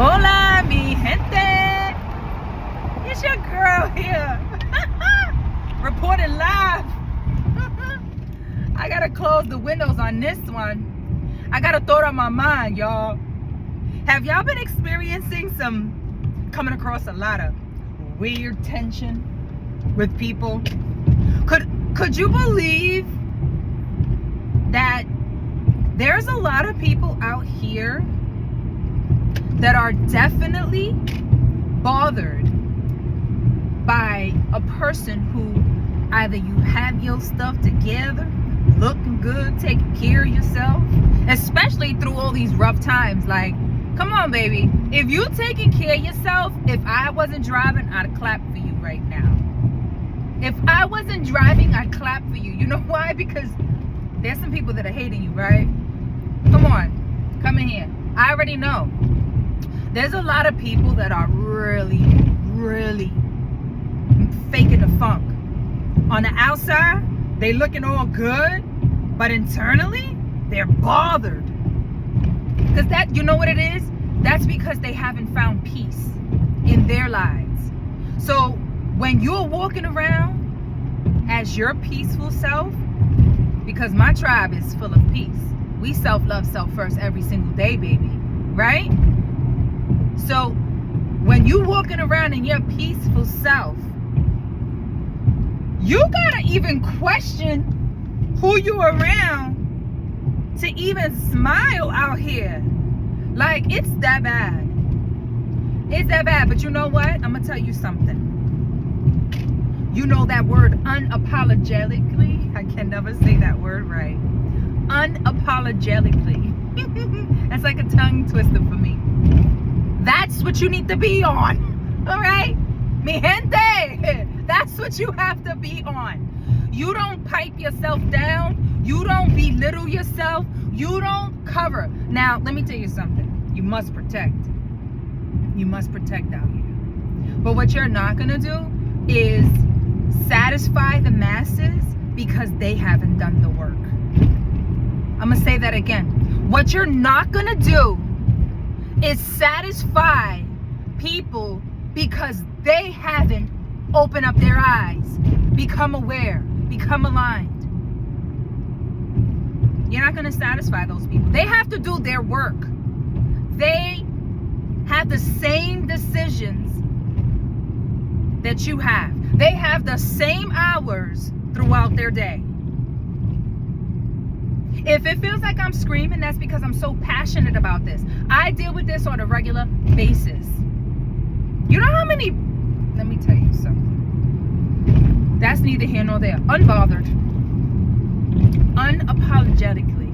Hola, mi gente. It's your girl here. Reporting live. I gotta close the windows on this one. I got a thought on my mind, y'all. Have y'all been experiencing coming across a lot of weird tension with people? Could you believe that there's a lot of people out here that are definitely bothered by a person who either you have your stuff together, looking good, taking care of yourself, especially through all these rough times. Like, come on, baby. If you taking care of yourself, if I wasn't driving, I'd clap for you right now. If I wasn't driving, I'd clap for you. You know why? Because there's some people that are hating you, right? Come on. Come in here. I already know. There's a lot of people that are really faking the funk. On the outside, they looking all good, but internally, they're bothered. Because that, you know what it is? That's because they haven't found peace in their lives. So when you're walking around as your peaceful self, because my tribe is full of peace. We self-love self first every single day, baby. Right? So when you walking around in your peaceful self, you gotta even question who you around to even smile out here. Like, it's that bad. It's that bad. But you know what? I'm gonna tell you something. You know that word unapologetically? I can never say that word right. Unapologetically. That's like a tongue twister for me. That's what you need to be on. All right? Mi gente. That's what you have to be on. You don't pipe yourself down. You don't belittle yourself. You don't cover. Now, let me tell you something. You must protect. You must protect out here. But what you're not going to do is satisfy the masses because they haven't done the work. I'm going to say that again. What you're not going to do is satisfy people because they haven't opened up their eyes, become aware, become aligned. You're not going to satisfy those people. They have to do their work. They have the same decisions that you have. They have the same hours throughout their day. If it feels like I'm screaming, that's because I'm so passionate about this. I deal with this on a regular basis. You know how many... Let me tell you something. That's neither here nor there. Unbothered. Unapologetically.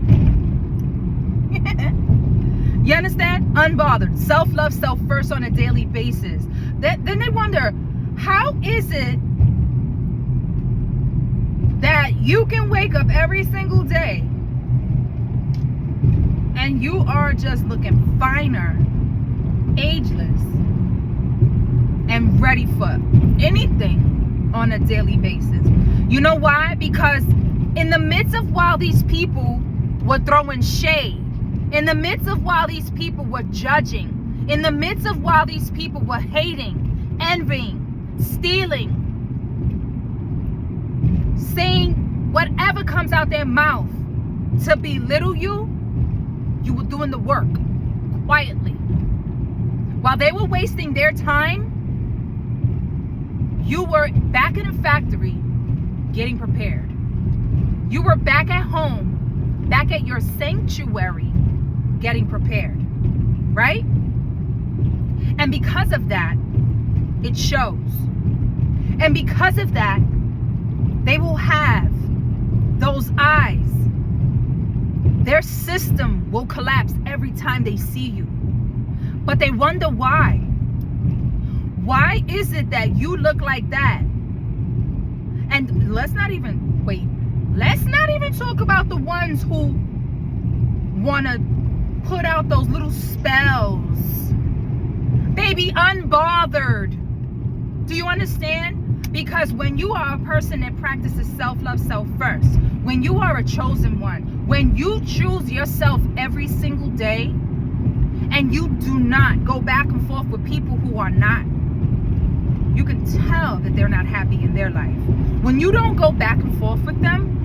You understand? Unbothered. Self-love, self-first on a daily basis. Then they wonder, how is it that you can wake up every single day and you are just looking finer, ageless, and ready for anything on a daily basis? You know why? Because in the midst of while these people were throwing shade, in the midst of while these people were judging, in the midst of while these people were hating, envying, stealing, saying whatever comes out their mouth to belittle you, you were doing the work quietly. While they were wasting their time, you were back in the factory getting prepared. You were back at home, back at your sanctuary getting prepared, right? And because of that, it shows. And because of that, they will have those eyes. Their system will collapse every time they see you. But they wonder why. Why is it that you look like that? And let's not even talk about the ones who want to put out those little spells. Baby, unbothered. Do you understand? Because when you are a person that practices self-love, self-first, when you are a chosen one, when you choose yourself every single day, and you do not go back forth with people who are not, you can tell that they're not happy in their life. When you don't go back and forth with them,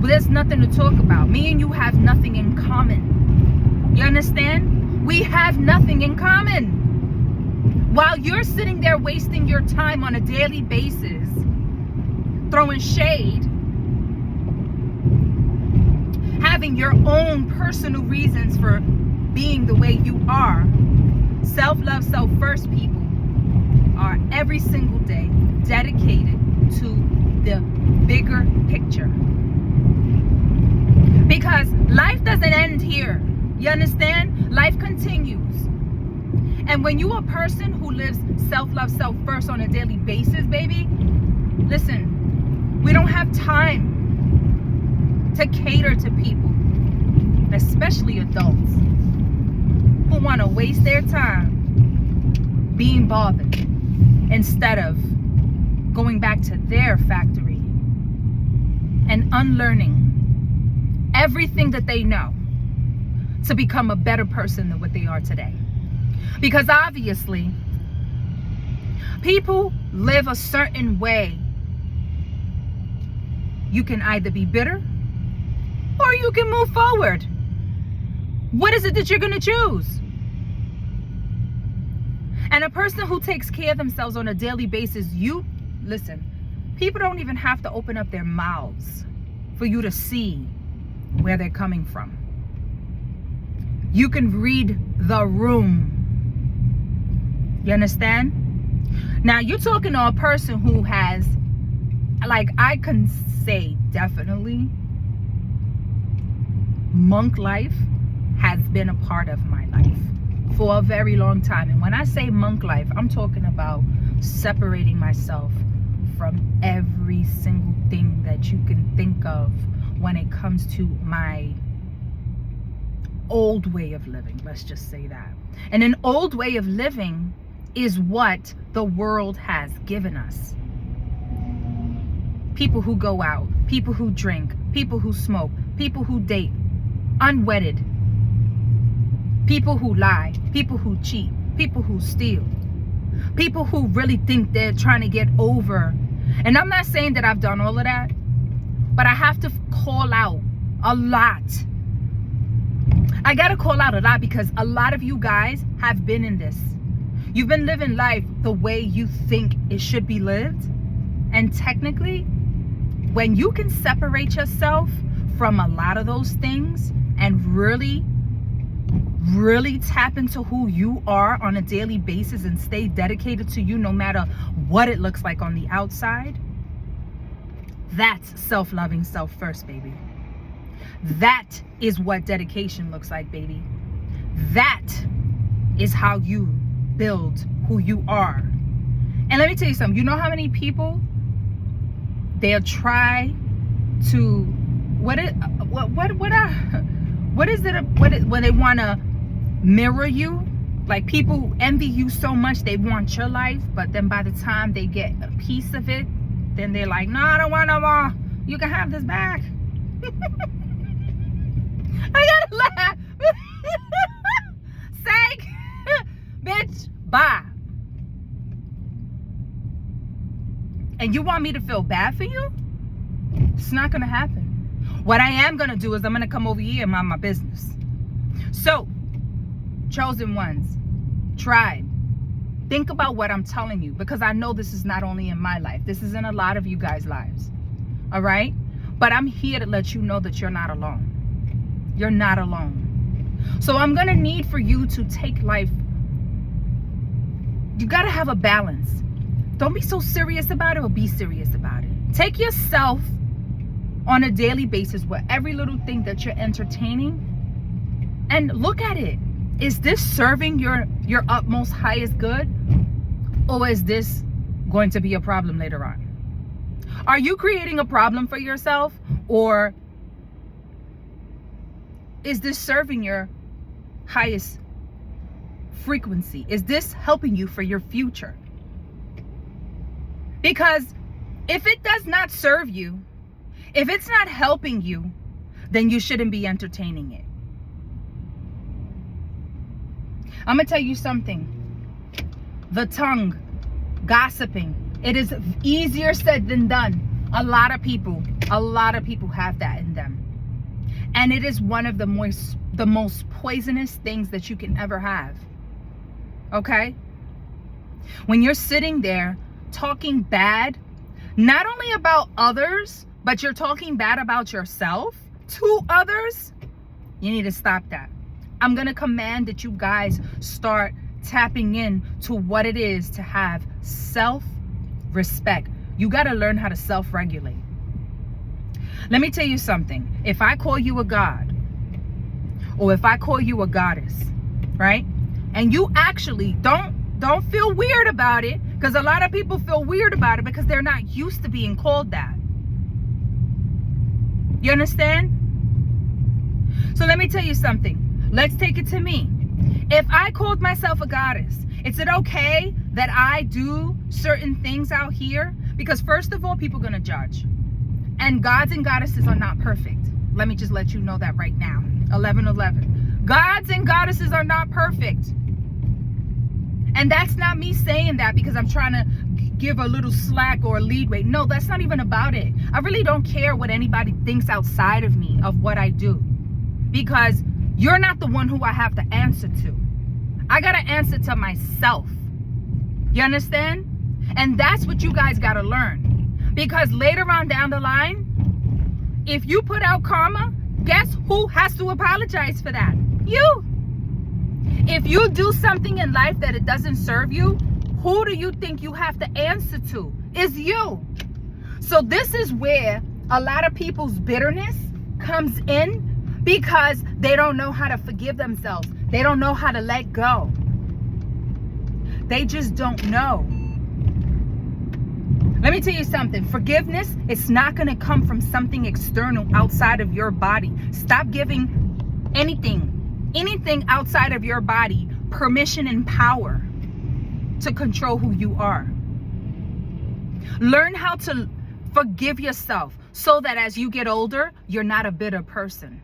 there's nothing to talk about. Me and you have nothing in common. You understand? We have nothing in common. While you're sitting there wasting your time on a daily basis, throwing shade, having your own personal reasons for being the way you are, self-love, self-first people are every single day dedicated to the bigger picture. Because life doesn't end here. You understand? Life continues. And when you're a person who lives self-love, self-first on a daily basis, baby, listen, we don't have time to cater to people, especially adults, who want to waste their time being bothered instead of going back to their factory and unlearning everything that they know to become a better person than what they are today. Because obviously, people live a certain way. You can either be bitter or you can move forward. What is it that you're going to choose? And a person who takes care of themselves on a daily basis, listen, people don't even have to open up their mouths for you to see where they're coming from. You can read the room. You understand? Now, you're talking to a person who has, like, I can say definitely, monk life has been a part of my life for a very long time. And when I say monk life, I'm talking about separating myself from every single thing that you can think of when it comes to my old way of living. Let's just say that. And an old way of living is what the world has given us. People who go out, people who drink, people who smoke, people who date, unwedded, people who lie, people who cheat, people who steal, people who really think they're trying to get over. And I'm not saying that I've done all of that, but I have to call out a lot. I gotta call out a lot because a lot of you guys have been in this. You've been living life the way you think it should be lived. And technically, when you can separate yourself from a lot of those things and really tap into who you are on a daily basis and stay dedicated to you no matter what it looks like on the outside, that's self-loving, self-first, baby. That is what dedication looks like, baby. That is how you build who you are. And let me tell you something. You know how many people, they'll try to when they want to mirror you, like people envy you so much they want your life, but then by the time they get a piece of it, then they're like, no, I don't want no more. You can have this back. I gotta laugh. Say, bitch, bye. And you want me to feel bad for you? It's not gonna happen. What I am gonna do is I'm gonna come over here and mind my business. So, chosen ones, tribe, think about what I'm telling you, because I know this is not only in my life. This is in a lot of you guys' lives. All right? But I'm here to let you know that you're not alone. You're not alone. So I'm gonna need for you to take life. You gotta have a balance. Don't be so serious about it, or be serious about it. Take yourself on a daily basis with every little thing that you're entertaining and look at it. Is this serving your utmost highest good, or is this going to be a problem later on? Are you creating a problem for yourself, or is this serving your highest frequency? Is this helping you for your future? Because if it does not serve you, if it's not helping you, then you shouldn't be entertaining it. I'm going to tell you something. The tongue, gossiping, it is easier said than done. A lot of people have that in them. And it is one of the most poisonous things that you can ever have. Okay? When you're sitting there talking bad, not only about others, but you're talking bad about yourself to others, you need to stop that. I'm going to command that you guys start tapping in to what it is to have self-respect. You got to learn how to self-regulate. Let me tell you something. If I call you a god, or if I call you a goddess, right? And you actually don't feel weird about it, because a lot of people feel weird about it because they're not used to being called that. You understand? So let me tell you something. Let's take it to me. If I called myself a goddess, is it okay that I do certain things out here? Because first of all, people are going to judge. And gods and goddesses are not perfect. Let me just let you know that right now. 11:11. Gods and goddesses are not perfect. And that's not me saying that because I'm trying to give a little slack or a leadway. No, that's not even about it. I really don't care what anybody thinks outside of me of what I do. Because you're not the one who I have to answer to. I got to answer to myself. You understand? And that's what you guys got to learn. Because later on down the line, if you put out karma, guess who has to apologize for that? You. If you do something in life that it doesn't serve you, who do you think you have to answer to? It's you. So this is where a lot of people's bitterness comes in, because they don't know how to forgive themselves. They don't know how to let go. They just don't know. Let me tell you something. Forgiveness, it's not going to come from something external outside of your body. Stop giving anything outside of your body permission and power to control who you are. Learn how to forgive yourself so that as you get older, you're not a bitter person.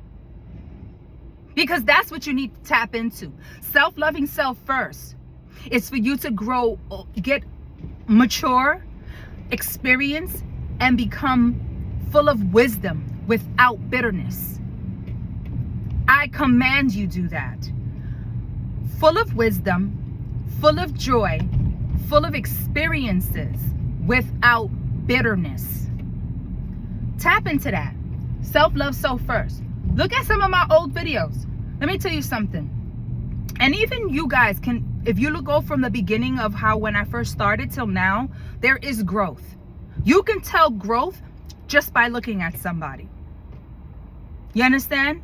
Because that's what you need to tap into. Self-loving self first. It's for you to grow, get mature, experience, and become full of wisdom without bitterness. I command you do that. Full of wisdom, full of joy, full of experiences without bitterness. Tap into that. Self-love self first. Look at some of my old videos. Let me tell you something. And even you guys can, if you go from the beginning of how when I first started till now, there is growth. You can tell growth just by looking at somebody. You understand?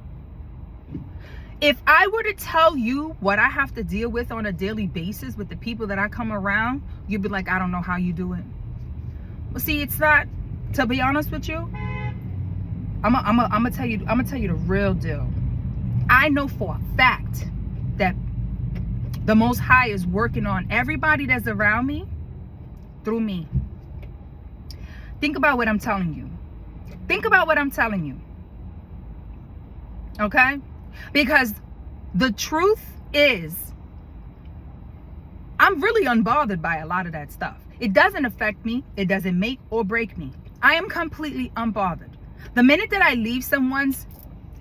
If I were to tell you what I have to deal with on a daily basis with the people that I come around, you'd be like, I don't know how you do it. Well, see, it's not, to be honest with you, I'm gonna tell you the real deal. I know for a fact that the Most High is working on everybody that's around me through me. Think about what I'm telling you. Think about what I'm telling you. Okay? Because the truth is, I'm really unbothered by a lot of that stuff. It doesn't affect me. It doesn't make or break me. I am completely unbothered. The minute that I leave someone's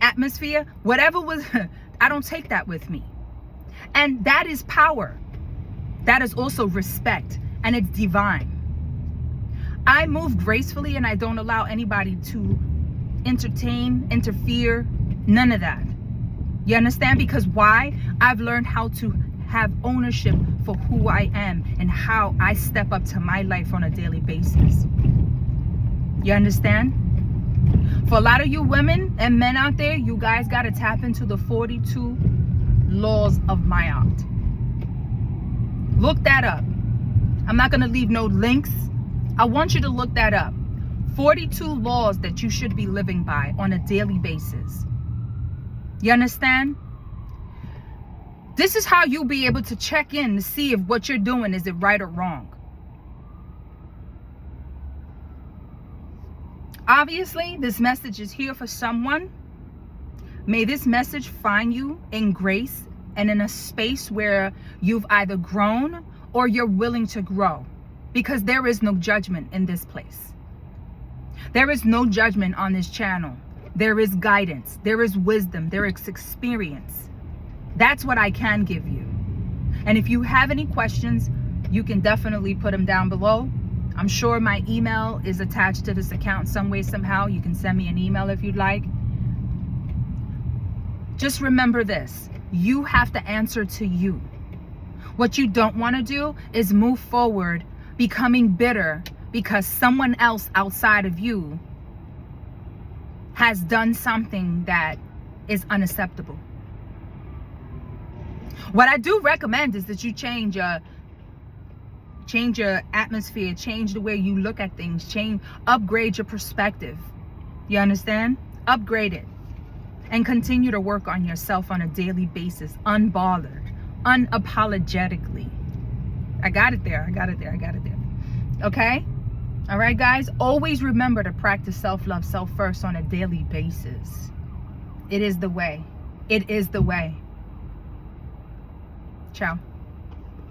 atmosphere, whatever was, I don't take that with me. And that is power. That is also respect. And it's divine. I move gracefully and I don't allow anybody to entertain, interfere, none of that. You understand? Because why? I've learned how to have ownership for who I am and how I step up to my life on a daily basis. You understand? For a lot of you women and men out there, you guys got to tap into the 42 laws of Mayat. Look that up. I'm not going to leave no links. I want you to look that up. 42 laws that you should be living by on a daily basis. You understand? This is how you'll be able to check in to see if what you're doing, is it right or wrong. Obviously, this message is here for someone. May this message find you in grace and in a space where you've either grown or you're willing to grow, because there is no judgment in this place. There is no judgment on this channel. There is guidance, there is wisdom, there is experience. That's what I can give you. And if you have any questions, you can definitely put them down below. I'm sure my email is attached to this account some way, somehow. You can send me an email if you'd like. Just remember this, you have to answer to you. What you don't want to do is move forward becoming bitter because someone else outside of you has done something that is unacceptable. What I do recommend is that you change your atmosphere, change the way you look at things, upgrade your perspective. You understand? Upgrade it. And continue to work on yourself on a daily basis, unbothered, unapologetically. I got it there. Okay? All right, guys? Always remember to practice self-love, self-first on a daily basis. It is the way. It is the way. Ciao.